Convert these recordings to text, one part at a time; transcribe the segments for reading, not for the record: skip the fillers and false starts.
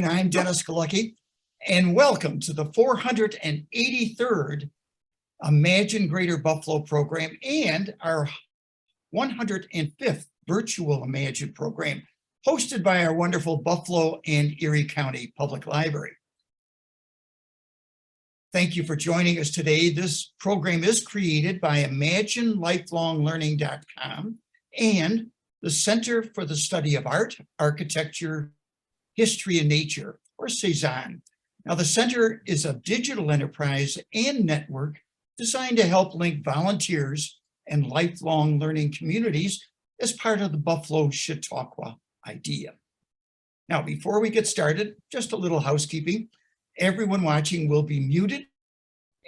I'm Dennis Galucki, and welcome to the 483rd Imagine Greater Buffalo program and our 105th virtual Imagine program, hosted by our wonderful Buffalo and Erie County Public Library. Thank you for joining us today. This program is created by ImagineLifelongLearning.com and the Center for the Study of Art, Architecture, History, and Nature, or C-SAAHN. Now, the center is a digital enterprise and network designed to help link volunteers and lifelong learning communities as part of the Buffalo Chautauqua idea. Now, before we get started, just a little housekeeping. Everyone watching will be muted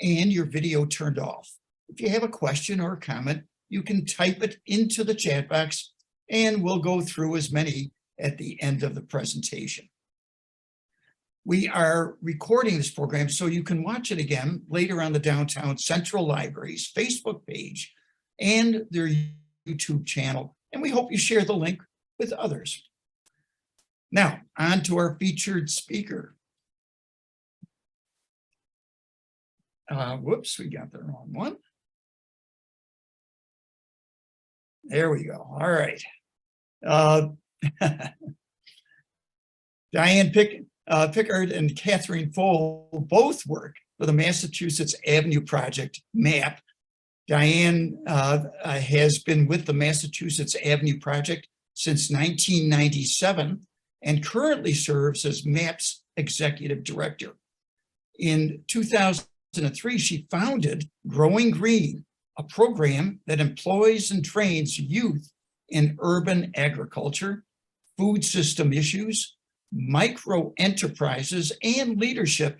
and your video turned off. If you have a question or a comment, you can type it into the chat box and we'll go through as many at the end of the presentation. We are recording this program so you can watch it again later on the Downtown Central Library's Facebook page and their YouTube channel, and we hope you share the link with others. Now, on to our featured speaker. Whoops, we got the wrong one. There we go. All right. Diane Picard and Katie Pfohl both work for the Massachusetts Avenue Project, MAP. Diane has been with the Massachusetts Avenue Project since 1997 and currently serves as MAP's executive director. In 2003, she founded Growing Green, a program that employs and trains youth in urban agriculture, food system issues, micro enterprises, and leadership.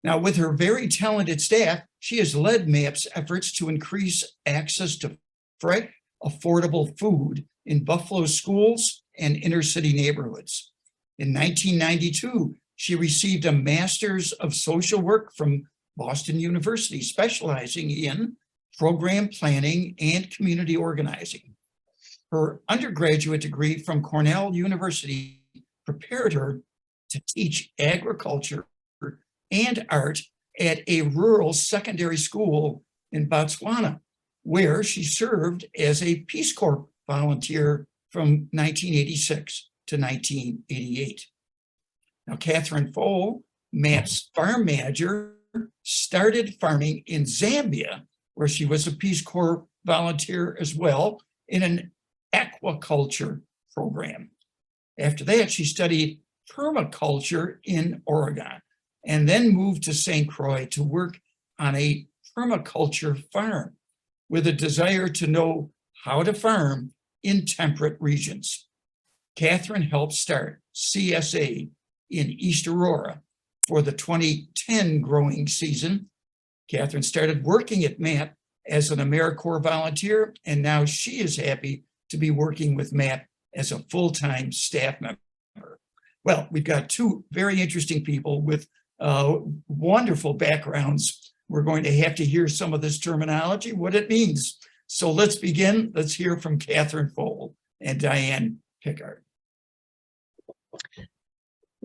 Now, with her very talented staff, she has led MAP's efforts to increase access to fresh, affordable food in Buffalo schools and inner city neighborhoods. In 1992, she received a Master's of Social Work from Boston University, specializing in program planning and community organizing. Her undergraduate degree from Cornell University prepared her to teach agriculture and art at a rural secondary school in Botswana, where she served as a Peace Corps volunteer from 1986 to 1988. Now, Katie Pfohl, MAP's farm manager, started farming in Zambia, where she was a Peace Corps volunteer as well in an aquaculture program. After that, she studied permaculture in Oregon and then moved to St. Croix to work on a permaculture farm with a desire to know how to farm in temperate regions. Katie helped start CSA in East Aurora for the 2010 growing season. Katie started working at MAP as an AmeriCorps volunteer, and now she is happy to be working with MAP as a full-time staff member. Well, we've got two very interesting people with wonderful backgrounds. We're going to have to hear some of this terminology, what it means. So let's begin. Let's hear from Katie Pfohl and Diane Picard.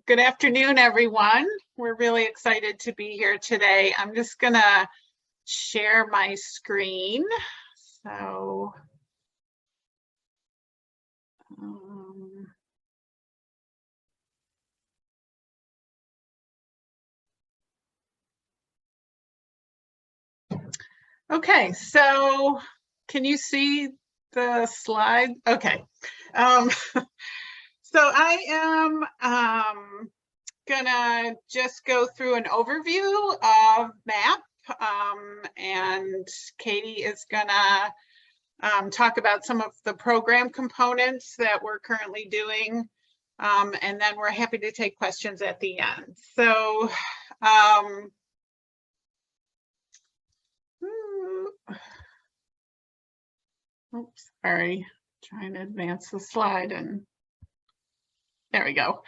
Good afternoon, everyone. We're really excited to be here today. I'm just gonna share my screen. So, okay, so can you see the slide? Okay. So I am gonna just go through an overview of MAP, and Katie is gonna talk about some of the program components that we're currently doing, and then we're happy to take questions at the end. So oops, sorry, trying to advance the slide, and there we go.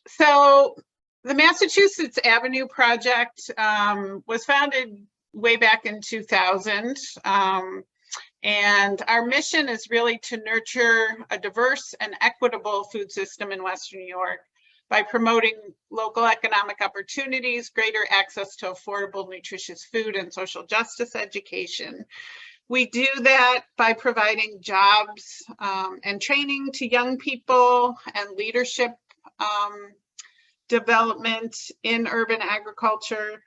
So the Massachusetts Avenue Project was founded way back in 2000. And our mission is really to nurture a diverse and equitable food system in Western New York by promoting local economic opportunities, greater access to affordable, nutritious food, and social justice education. We do that by providing jobs and training to young people and leadership development in urban agriculture.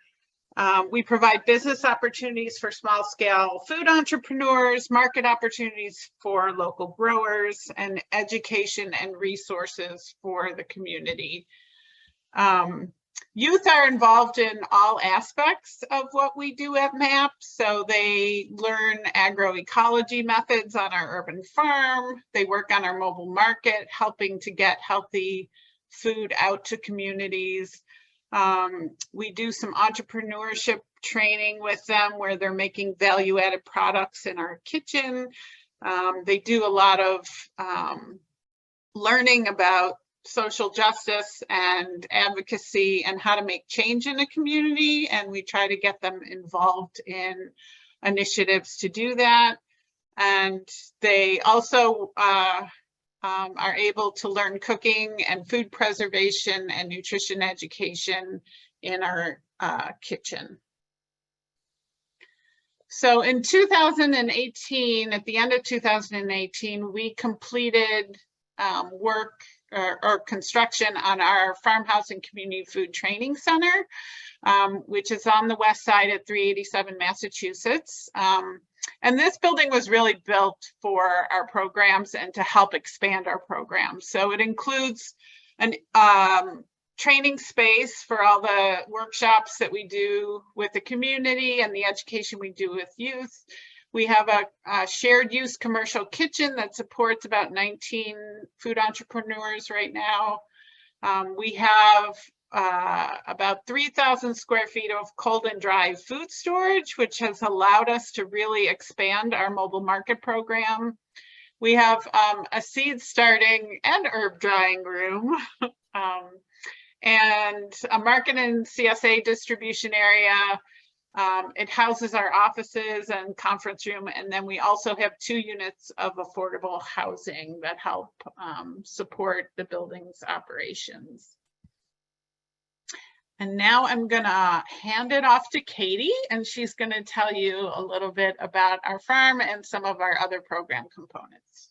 We provide business opportunities for small-scale food entrepreneurs, market opportunities for local growers, and education and resources for the community. Youth are involved in all aspects of what we do at MAP. So they learn agroecology methods on our urban farm. They work on our mobile market, helping to get healthy food out to communities. We do some entrepreneurship training with them where they're making value-added products in our kitchen. They do a lot of learning about social justice and advocacy and how to make change in a community, and we try to get them involved in initiatives to do that. And they also are able to learn cooking and food preservation and nutrition education in our kitchen. So in 2018, at the end of 2018, we completed work or construction on our Farmhouse and Community Food Training Center, which is on the west side at 387 Massachusetts. And this building was really built for our programs and to help expand our programs. So it includes an training space for all the workshops that we do with the community and the education we do with youth. We have a shared use commercial kitchen that supports about 19 food entrepreneurs right now. We have about 3,000 square feet of cold and dry food storage, which has allowed us to really expand our mobile market program. We have a seed starting and herb drying room and a market and CSA distribution area. It houses our offices and conference room, and then we also have 2 units of affordable housing that help support the building's operations. And now I'm gonna hand it off to Katie, and she's gonna tell you a little bit about our farm and some of our other program components.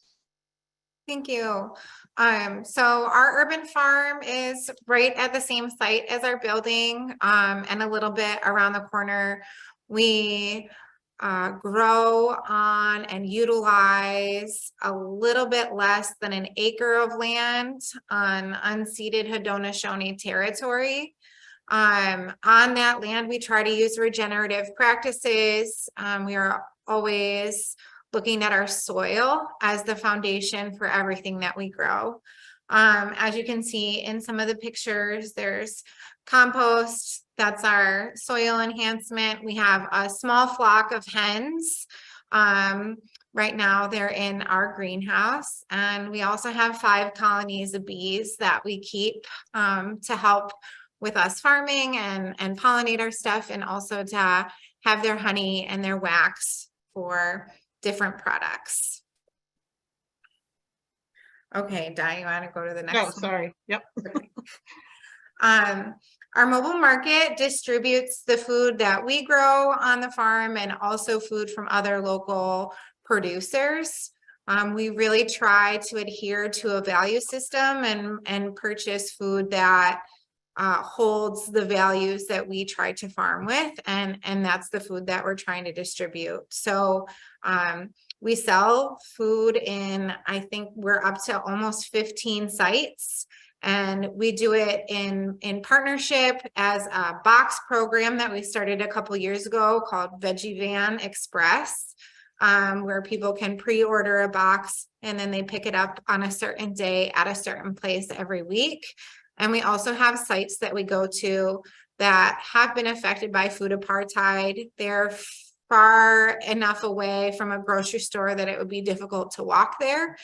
Thank you. So our urban farm is right at the same site as our building, and a little bit around the corner. We grow on and utilize a little bit less than an acre of land on unceded Haudenosaunee territory. On that land, we try to use regenerative practices. We are always looking at our soil as the foundation for everything that we grow. As you can see in some of the pictures, there's compost, that's our soil enhancement. We have a small flock of hens. Right now they're in our greenhouse, and we also have 5 colonies of bees that we keep to help with us farming and pollinate our stuff, and also to have their honey and their wax for different products. Okay, Di, you want to go to the next one? Oh, sorry. Yep. Our mobile market distributes the food that we grow on the farm and also food from other local producers. We really try to adhere to a value system and purchase food that holds the values that we try to farm with, and that's the food that we're trying to distribute. So we sell food in, I think we're up to almost 15 sites, and we do it in partnership as a box program that we started a couple years ago called Veggie Van Express, where people can pre-order a box and then they pick it up on a certain day at a certain place every week. And we also have sites that we go to that have been affected by food apartheid. They're far enough away from a grocery store that it would be difficult to walk there.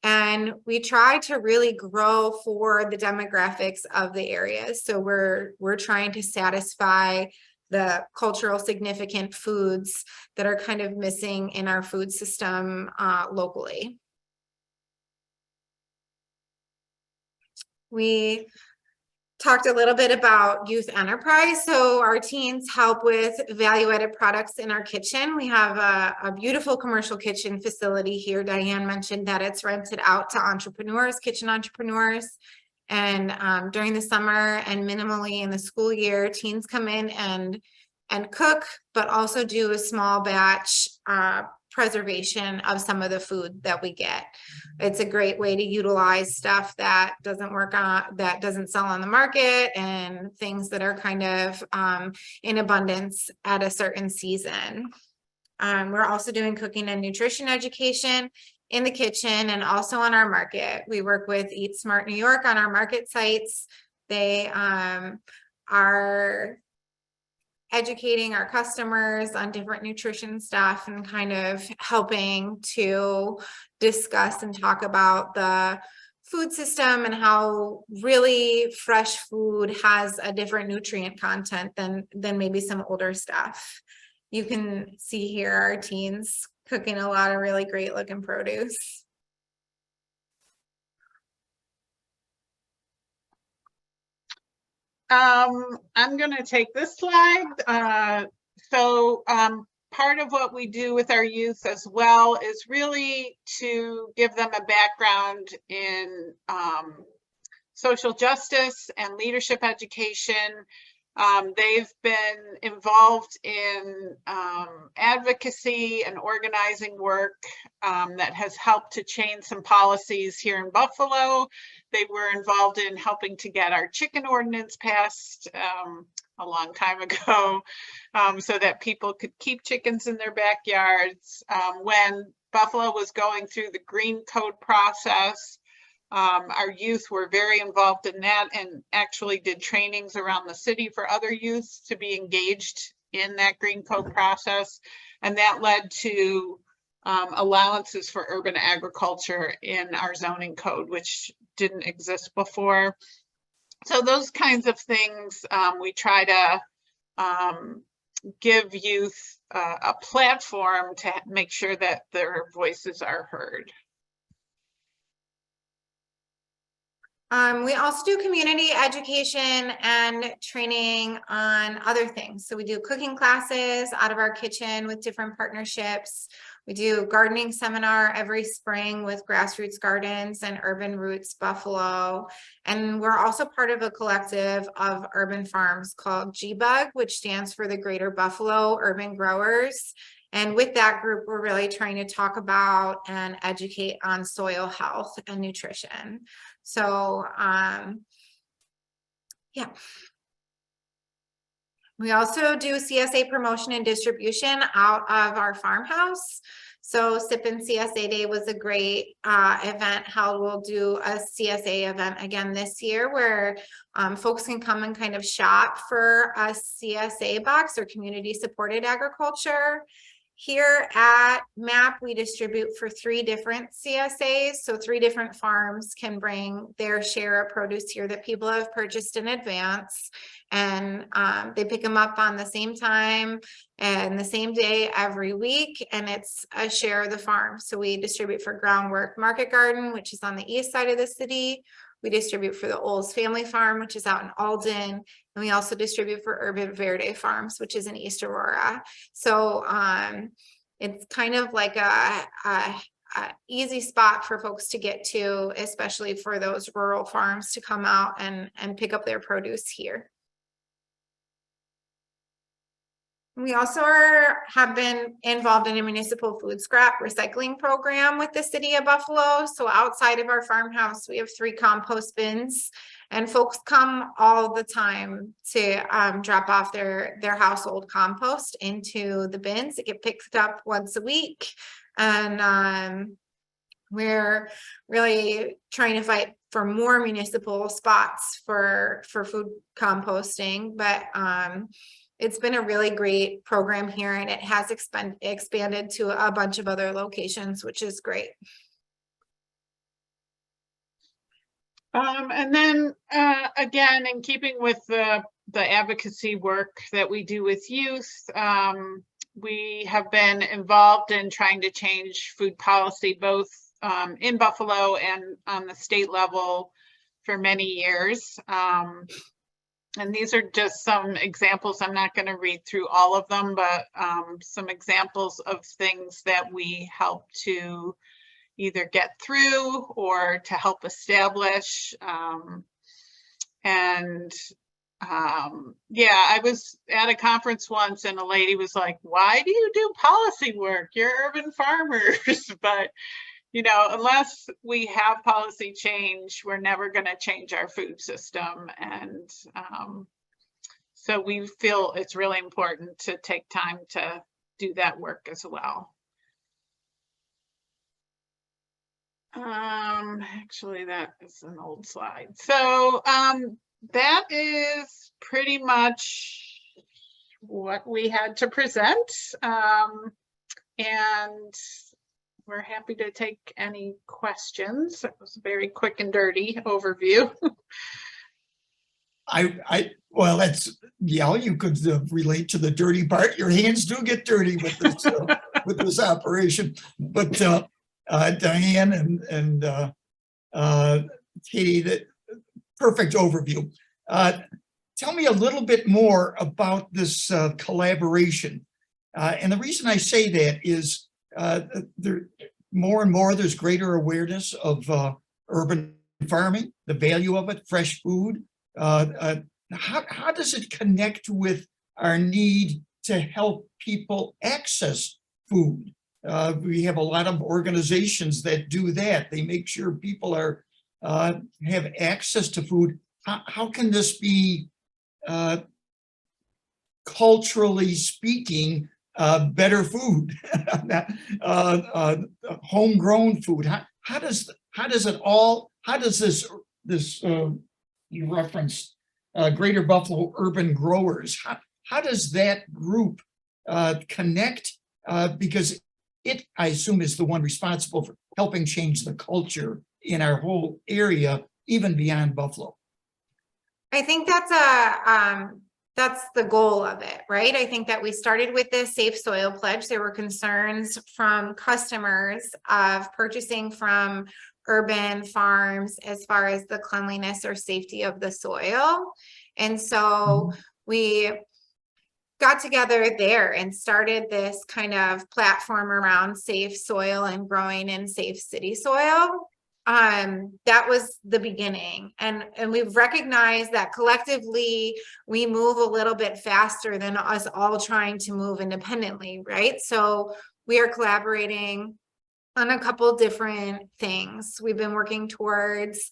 And we try to really grow for the demographics of the area. So we're trying to satisfy the cultural significant foods that are kind of missing in our food system locally. We talked a little bit about youth enterprise. So our teens help with value-added products in our kitchen. We have a beautiful commercial kitchen facility here. Diane mentioned that it's rented out to entrepreneurs, kitchen entrepreneurs. And during the summer and minimally in the school year, teens come in and cook, but also do a small batch preservation of some of the food that we get. It's a great way to utilize stuff that doesn't sell on the market, and things that are kind of in abundance at a certain season. We're also doing cooking and nutrition education in the kitchen and also on our market. We work with Eat Smart New York on our market sites. They are educating our customers on different nutrition stuff and kind of helping to discuss and talk about the food system and how really fresh food has a different nutrient content than maybe some older stuff. You can see here our teens cooking a lot of really great looking produce. I'm going to take this slide. Part of what we do with our youth as well is really to give them a background in social justice and leadership education. They've been involved in advocacy and organizing work that has helped to change some policies here in Buffalo. They were involved in helping to get our chicken ordinance passed a long time ago, so that people could keep chickens in their backyards. When Buffalo was going through the green code process, our youth were very involved in that and actually did trainings around the city for other youth to be engaged in that green code process. And that led to allowances for urban agriculture in our zoning code, which didn't exist before. So those kinds of things, we try to give youth a platform to make sure that their voices are heard. We also do community education and training on other things. So we do cooking classes out of our kitchen with different partnerships. We do gardening seminar every spring with Grassroots Gardens and Urban Roots Buffalo. And we're also part of a collective of urban farms called GBUG, which stands for the Greater Buffalo Urban Growers. And with that group, we're really trying to talk about and educate on soil health and nutrition. So, yeah. We also do CSA promotion and distribution out of our farmhouse. So SIP and CSA Day was a great event held. We'll do a CSA event again this year where folks can come and kind of shop for a CSA box or community supported agriculture. Here at MAP, we distribute for 3 different CSAs. So 3 different farms can bring their share of produce here that people have purchased in advance. And they pick them up on the same time and the same day every week. And it's a share of the farm. So we distribute for Groundwork Market Garden, which is on the east side of the city. We distribute for the Olds Family Farm, which is out in Alden. And we also distribute for Urban Verde Farms, which is in East Aurora. So it's kind of like a easy spot for folks to get to, especially for those rural farms to come out and pick up their produce here. We also have been involved in a municipal food scrap recycling program with the city of Buffalo. So outside of our farmhouse, we have 3 compost bins, and folks come all the time to drop off their household compost into the bins. It gets picked up once a week, and we're really trying to fight for more municipal spots for food composting, but it's been a really great program here, and it has expanded to a bunch of other locations, which is great. And then again, in keeping with the advocacy work that we do with youth, we have been involved in trying to change food policy, both in Buffalo and on the state level for many years. And these are just some examples. I'm not going to read through all of them, but some examples of things that we help to either get through or to help establish. Yeah, I was at a conference once and a lady was like, why do you do policy work? You're urban farmers. But, you know, unless we have policy change, we're never going to change our food system. And so we feel it's really important to take time to do that work as well. Actually, that is an old slide. So that is pretty much what we had to present. And we're happy to take any questions. It was a very quick and dirty overview. Well, that's, yeah, you could relate to the dirty part. Your hands do get dirty with this, with this operation. But Diane and Katie, that perfect overview. Tell me a little bit more about this collaboration. And the reason I say that is there more and more there's greater awareness of urban farming, the value of it, fresh food. How does it connect with our need to help people access food? We have a lot of organizations that do that. They make sure people are have access to food. How can this be, culturally speaking, better food, homegrown food? How does this you referenced Greater Buffalo Urban Growers? How does that group connect? Because it, I assume, is the one responsible for helping change the culture in our whole area, even beyond Buffalo. I think that's the goal of it, right? I think that we started with this Safe Soil Pledge. There were concerns from customers of purchasing from urban farms as far as the cleanliness or safety of the soil. And so we got together there and started this kind of platform around safe soil and growing in safe city soil. That was the beginning. And we've recognized that collectively we move a little bit faster than us all trying to move independently, right? So we are collaborating on a couple different things we've been working towards,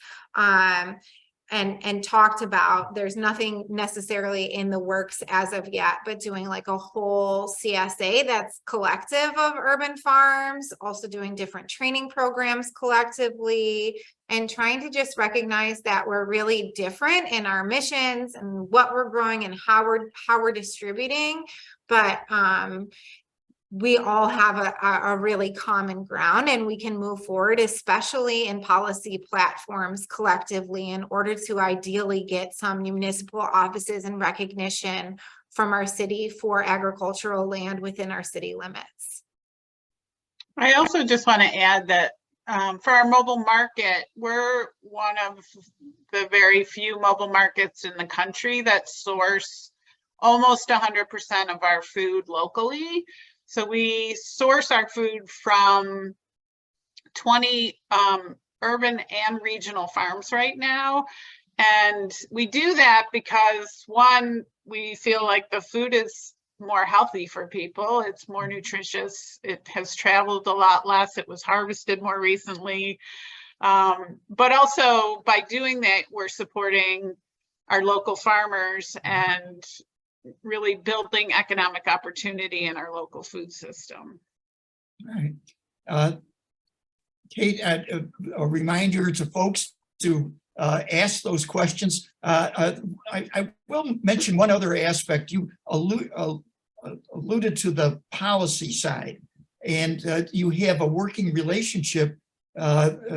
and talked about. There's nothing necessarily in the works as of yet, but doing like a whole CSA that's collective of urban farms, also doing different training programs collectively, and trying to just recognize that we're really different in our missions and what we're growing and how we're distributing, but we all have a really common ground, and we can move forward, especially in policy platforms collectively, in order to ideally get some municipal offices and recognition from our city for agricultural land within our city limits. I also just want to add that for our mobile market, we're one of the very few mobile markets in the country that source almost 100% of our food locally. So we source our food from 20 urban and regional farms right now. And we do that because, one, we feel like the food is more healthy for people. It's more nutritious. It has traveled a lot less. It was harvested more recently. But also by doing that, we're supporting our local farmers and really building economic opportunity in our local food system. All right. Kate, a reminder to folks to ask those questions. I will mention one other aspect. You alluded to the policy side, and you have a working relationship,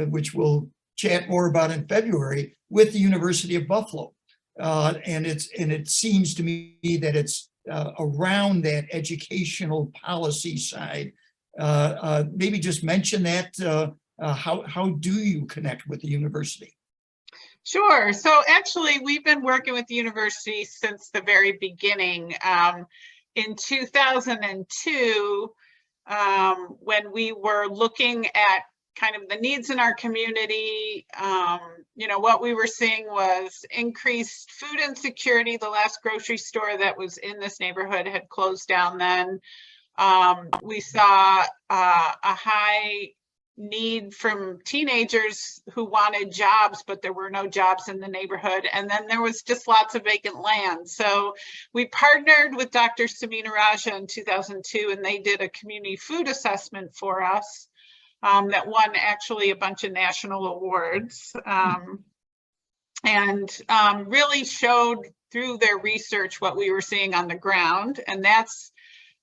which we'll chat more about in February, with the University of Buffalo. And it seems to me that it's around that educational policy side. Maybe just mention that. How do you connect with the university? Sure. So actually, we've been working with the university since the very beginning. In 2002, when we were looking at kind of the needs in our community, what we were seeing was increased food insecurity. The last grocery store that was in this neighborhood had closed down then. We saw a high need from teenagers who wanted jobs, but there were no jobs in the neighborhood. And then there was just lots of vacant land. So we partnered with Dr. Samina Raja in 2002, and they did a community food assessment for us that won actually a bunch of national awards, and really showed through their research what we were seeing on the ground. And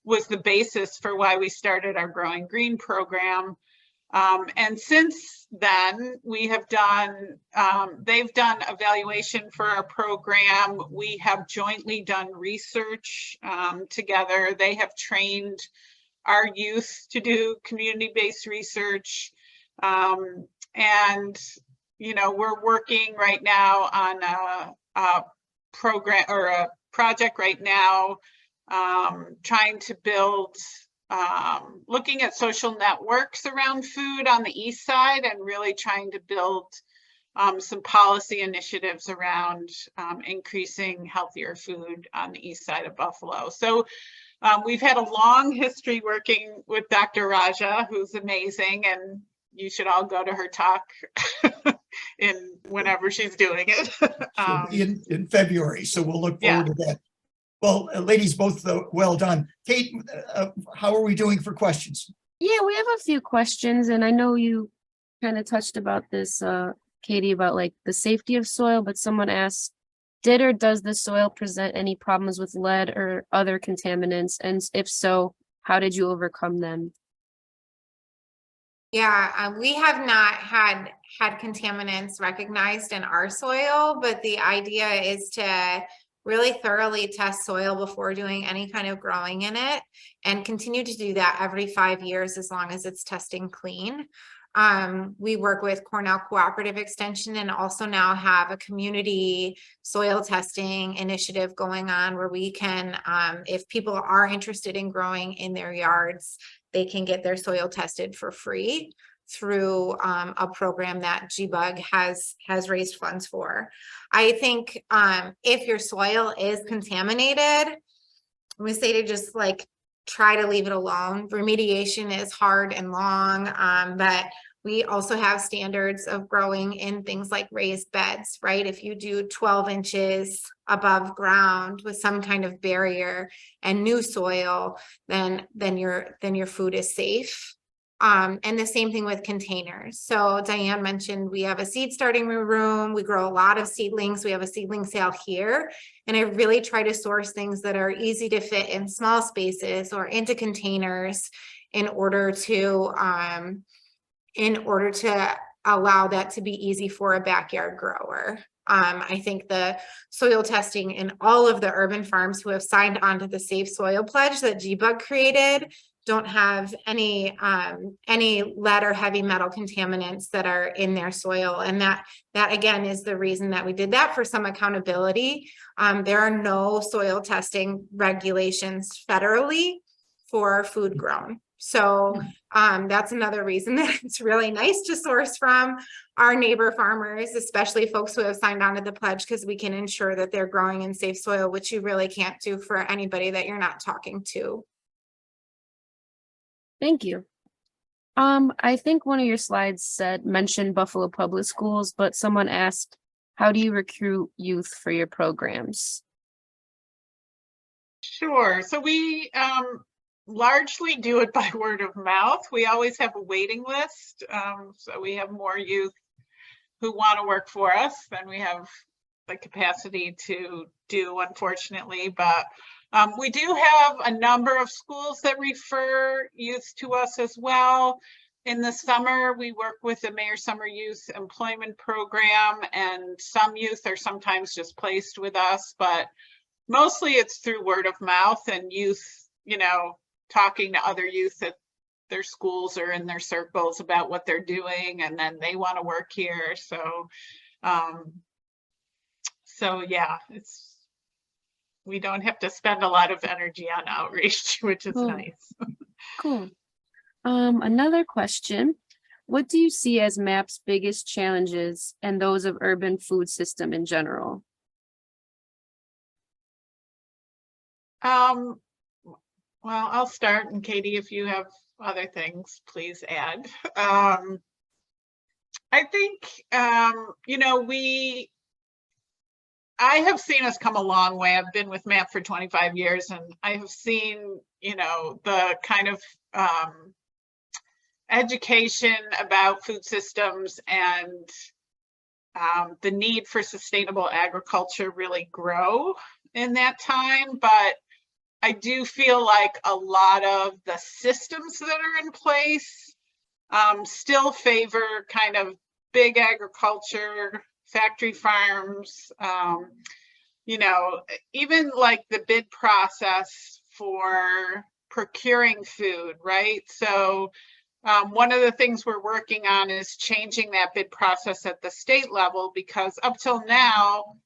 was the basis for why we started our Growing Green program. And since then, we have done, they've done evaluation for our program. We have jointly done research together. They have trained our youth to do community-based research. And, we're working right now on a program or a project right now, trying to build looking at social networks around food on the east side, and really trying to build some policy initiatives around increasing healthier food on the east side of Buffalo. So we've had a long history working with Dr. Raja, who's amazing, and you should all go to her talk whenever she's doing it. in February, so we'll look forward to that. Well, ladies, both well done. Kate, how are we doing for questions? Yeah, we have a few questions, and I know you kind of touched about this, Katie, about like the safety of soil, but someone asked, did or does the soil present any problems with lead or other contaminants? And if so, how did you overcome them? Yeah, we have not had contaminants recognized in our soil, but the idea is to really thoroughly test soil before doing any kind of growing in it, and continue to do that every 5 years as long as it's testing clean. We work with Cornell Cooperative Extension, and also now have a community soil testing initiative going on where we can, if people are interested in growing in their yards, they can get their soil tested for free through a program that GBUG has raised funds for. I think if your soil is contaminated, we say to just like try to leave it alone. Remediation is hard and long, but we also have standards of growing in things like raised beds, right? If you do 12 inches above ground with some kind of barrier and new soil, then your food is safe. And the same thing with containers. So Diane mentioned we have a seed starting room. We grow a lot of seedlings. We have a seedling sale here. And I really try to source things that are easy to fit in small spaces or into containers in order to allow that to be easy for a backyard grower. I think the soil testing in all of the urban farms who have signed on to the Safe Soil Pledge that GBUG created don't have any lead or heavy metal contaminants that are in their soil. And that again is the reason that we did that, for some accountability. There are no soil testing regulations federally for food grown. So that's another reason that it's really nice to source from our neighbor farmers, especially folks who have signed on to the pledge, because we can ensure that they're growing in safe soil, which you really can't do for anybody that you're not talking to. Thank you. I think one of your slides mentioned Buffalo Public Schools, but someone asked, how do you recruit youth for your programs? Sure. So we largely do it by word of mouth. We always have a waiting list. So we have more youth who want to work for us than we have the capacity to do, unfortunately. But we do have a number of schools that refer youth to us as well. In the summer, we work with the Mayor Summer Youth Employment Program, and some youth are sometimes just placed with us, but mostly it's through word of mouth and youth, you know, talking to other youth at their schools or in their circles about what they're doing, and then they want to work here. So, yeah, we don't have to spend a lot of energy on outreach, which is Cool. nice. Cool. Another question. What do you see as MAP's biggest challenges and those of urban food system in general? Well, I'll start, and Katie, if you have other things, please add. I think, you know, I have seen us come a long way. I've been with MAP for 25 years, and I have seen, you know, the kind of education about food systems and the need for sustainable agriculture really grow in that time. But I do feel like a lot of the systems that are in place still favor kind of big agriculture, factory farms, you know, even like the bid process for procuring food, right? So one of the things we're working on is changing that bid process at the state level, because up till now,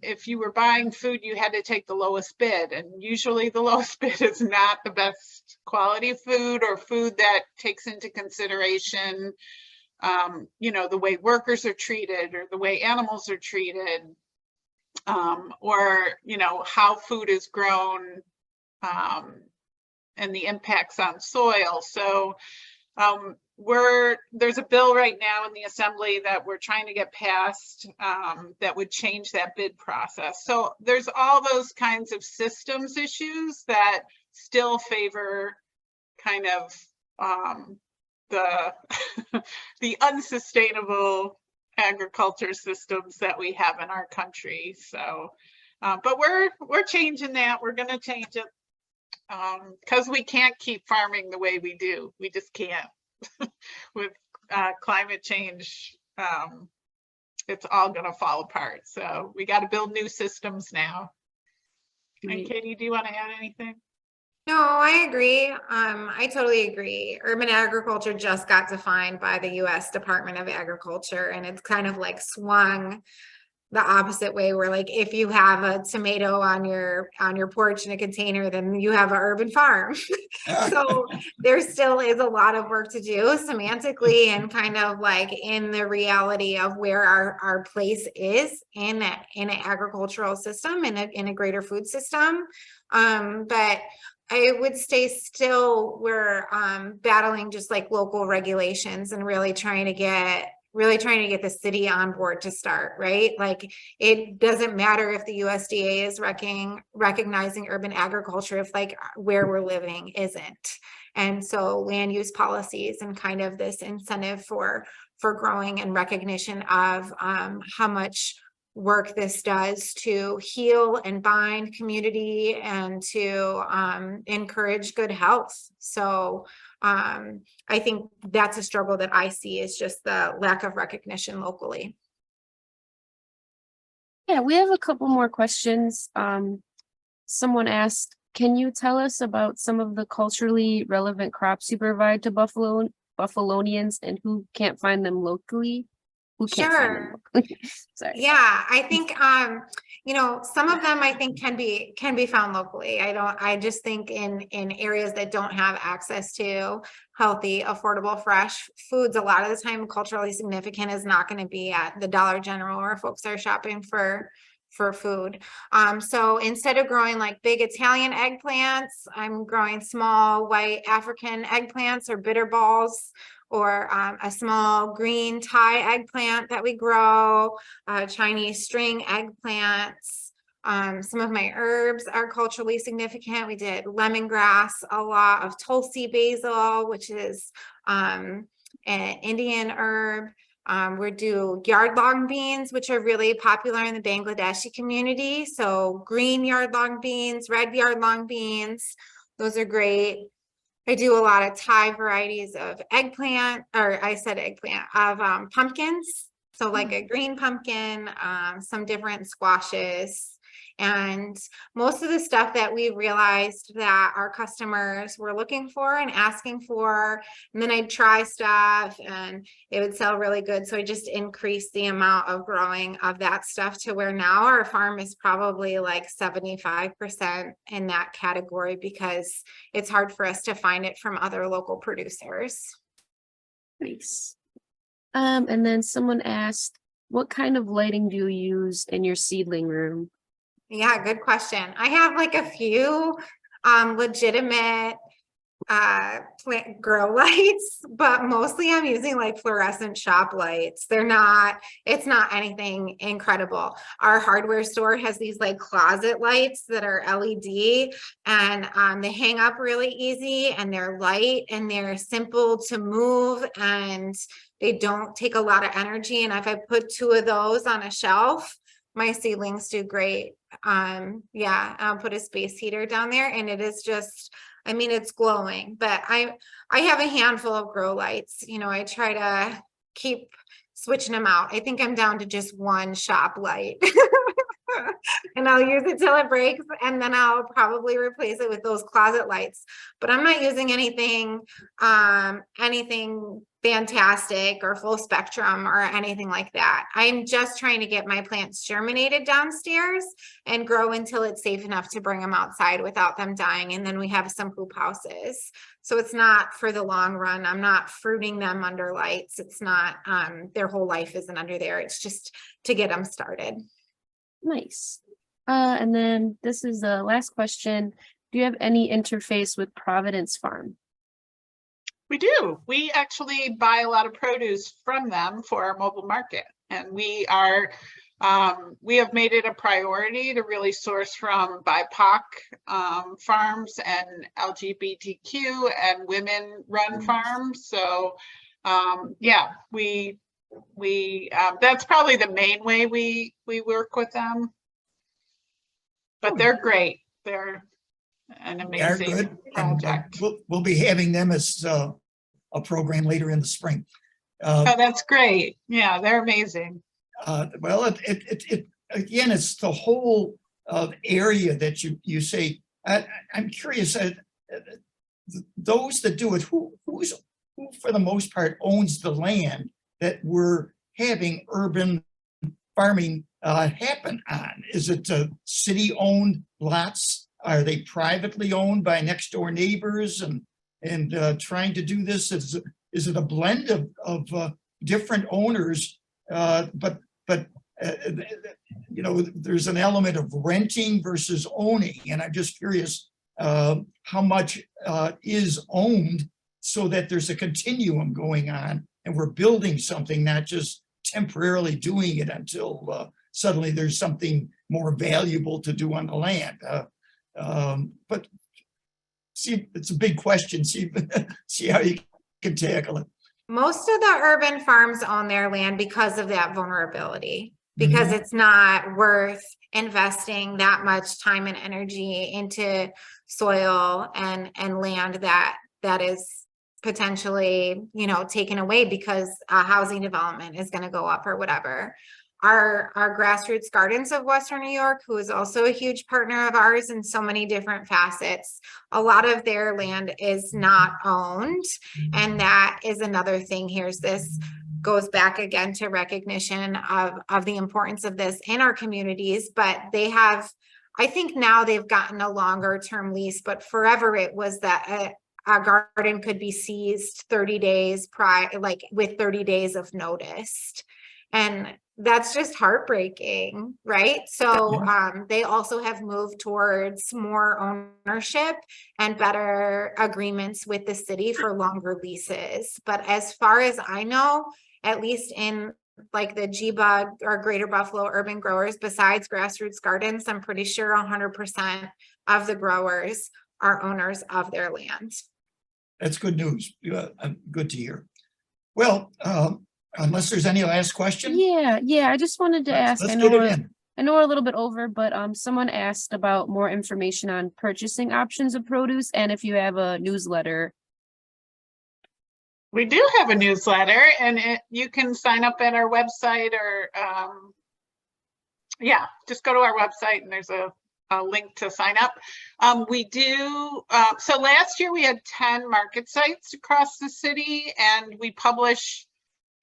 if you were buying food, you had to take the lowest bid, and usually the lowest bid is not the best quality food or food that takes into consideration you know, the way workers are treated or the way animals are treated, or, you know, how food is grown and the impacts on soil. So there's a bill right now in the Assembly that we're trying to get passed that would change that bid process. So there's all those kinds of systems issues that still favor kind of the unsustainable agriculture systems that we have in our country. So, but we're changing that. We're going to change it because we can't keep farming the way we do. We just can't. With climate change, it's all going to fall apart. So we got to build new systems now. Right. And Katie, do you want to add anything? No, I agree. I totally agree. Urban agriculture just got defined by the US Department of Agriculture, and it's kind of like swung the opposite way, where like if you have a tomato on your porch in a container, then you have an urban farm. So there still is a lot of work to do semantically and kind of like in the reality of where our place is in an agricultural system, in a greater food system. But I would say still we're battling just like local regulations and really trying to get the city on board to start, right? Like it doesn't matter if the USDA is recognizing urban agriculture if like where we're living isn't. And so land use policies and kind of this incentive for growing and recognition of how much work this does to heal and bind community and to encourage good health. So I think that's a struggle that I see, is just the lack of recognition locally. Yeah, we have a couple more questions. Someone asked, can you tell us about some of the culturally relevant crops you provide to Buffalonians and who can't find them locally? Who can't find them locally? Sorry. Yeah, I think you know, some of them I think can be found locally. I just think in areas that don't have access to healthy, affordable, fresh foods, a lot of the time culturally significant is not going to be at the Dollar General where folks are shopping for food. So instead of growing like big Italian eggplants, I'm growing small white African eggplants or bitter balls, or a small green Thai eggplant that we grow, Chinese string eggplants. Some of my herbs are culturally significant. We did lemongrass, a lot of Tulsi basil, which is an Indian herb. We do yard long beans, which are really popular in the Bangladeshi community. So green yard long beans, red yard long beans, those are great. I do a lot of Thai varieties of eggplant, or I said eggplant, of pumpkins. So like a green pumpkin, some different squashes. And most of the stuff that we realized that our customers were looking for and asking for, and then I'd try stuff and it would sell really good. So I just increased the amount of growing of that stuff to where now our farm is probably like 75% in that category, because it's hard for us to find it from other local producers. Nice. And then someone asked, what kind of lighting do you use in your seedling room? Yeah, good question. I have like a few legitimate plant grow lights, but mostly I'm using like fluorescent shop lights. It's not anything incredible. Our hardware store has these like closet lights that are LED, and they hang up really easy, and they're light and they're simple to move, and they don't take a lot of energy. And if I put 2 of those on a shelf, my seedlings do great. Yeah, I'll put a space heater down there, and it is just, I mean, it's glowing. But I have a handful of grow lights. You know, I try to keep switching them out. I think I'm down to just 1 shop light. And I'll use it till it breaks, and then I'll probably replace it with those closet lights. But I'm not using anything fantastic or full spectrum or anything like that. I'm just trying to get my plants germinated downstairs and grow until it's safe enough to bring them outside without them dying. And then we have some poop houses. So it's not for the long run. I'm not fruiting them under lights. It's not, their whole life isn't under there. It's just to get them started. Nice. And then this is the last question. Do you have any interface with Providence Farm? We do. We actually buy a lot of produce from them for our mobile market. And we have made it a priority to really source from BIPOC farms and LGBTQ and women-run farms. So yeah, that's probably the main way we work with them. But they're great. They're an amazing project. We'll be having them as a program later in the spring. Oh, that's great. Yeah, they're amazing. Well, it again, it's the whole area that you say. I'm curious. Those that do it, who for the most part owns the land that we're having urban farming happen on? Is it city-owned lots? Are they privately owned by next door neighbors and trying to do this? Is it a blend of different owners? But you know, there's an element of renting versus owning, and I'm just curious how much is owned, so that there's a continuum going on, and we're building something, not just temporarily doing it until suddenly there's something more valuable to do on the land. But see, it's a big question. See how you can tackle it. Most of the urban farms own their land because of that vulnerability, because it's not worth investing that much time and energy into soil and land that is potentially, you know, taken away because housing development is going to go up or whatever. Our grassroots gardens of Western New York, who is also a huge partner of ours in so many different facets, a lot of their land is not owned. And that is another thing. This goes back again to recognition of the importance of this in our communities, but they have, I think now they've gotten a longer term lease, but forever it was that a garden could be seized 30 days prior, like with 30 days of notice. And that's just heartbreaking, right? So they also have moved towards more ownership and better agreements with the city for longer leases. But as far as I know, at least in like the GBUG or Greater Buffalo urban growers, besides grassroots gardens, I'm pretty sure 100% of the growers are owners of their land. That's good news. Good to hear. Well, unless there's any last question. Yeah. I just wanted to ask. Let's I get know it in. I know we're a little bit over, but someone asked about more information on purchasing options of produce and if you have a newsletter. We do have a newsletter, and you can sign up at our website, or yeah, just go to our website and there's a link to sign up. We do, so last year we had 10 market sites across the city, and we publish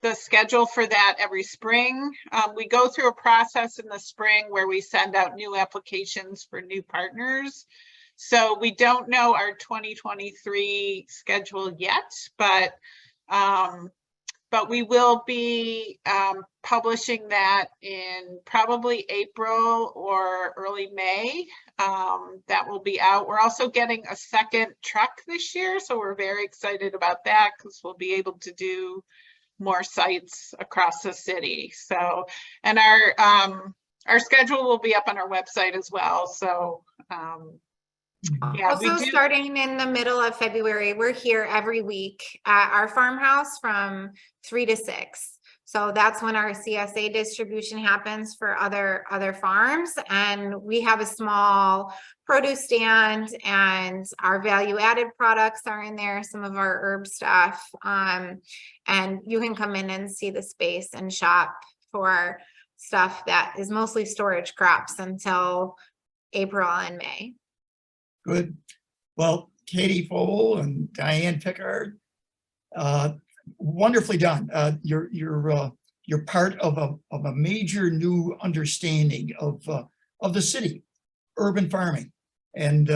the schedule for that every spring. We go through a process in the spring where we send out new applications for new partners. So we don't know our 2023 schedule yet, but we will be publishing that in probably April or early May. That will be out. We're also getting a second truck this year, so we're very excited about that because we'll be able to do more sites across the city. So, and our schedule will be up on our website as well. So, yeah, Also, starting in the middle of February, we're here every week at our farmhouse from 3 to 6. So that's when our CSA distribution happens for other farms. And we have a small produce stand, and our value added products are in there, some of our herb stuff. And you can come in and see the space and shop for stuff that is mostly storage crops until April and May. Good. Well, Katie Pfohl and Diane Picard, wonderfully done. You're part of a major new understanding of the city, urban farming, and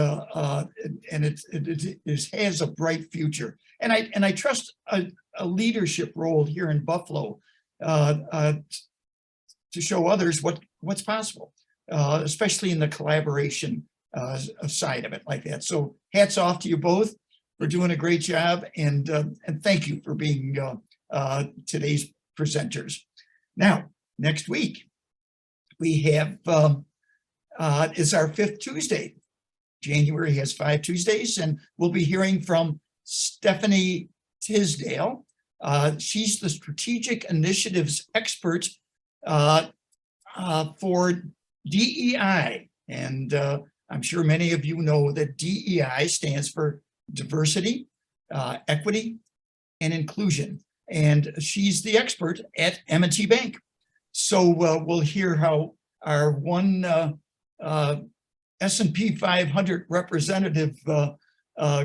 it has a bright future. And I trust a leadership role here in Buffalo to show others what's possible, especially in the collaboration side of it like that. So hats off to you both for doing a great job, and thank you for being today's presenters. Now, next week we have is our 5th Tuesday. January has 5 Tuesdays, and we'll be hearing from Stephanie Tisdale. She's the strategic initiatives expert for DEI, and I'm sure many of you know that DEI stands for diversity, equity, and inclusion. And she's the expert at M&T Bank. So we'll hear how our one S&P 500 representative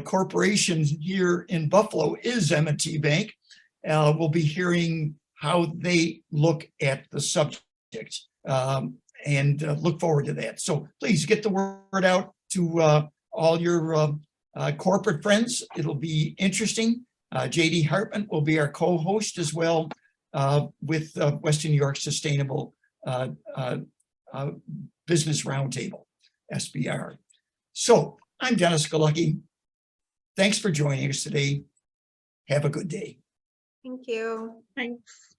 corporation here in Buffalo is M&T Bank. We'll be hearing how they look at the subject. And look forward to that. So please get the word out to all your corporate friends. It'll be interesting. JD Hartman will be our co-host as well with Western New York Sustainable Business Roundtable, SBR. So I'm Dennis Galucki. Thanks for joining us today. Have a good day. Thank you. Thanks.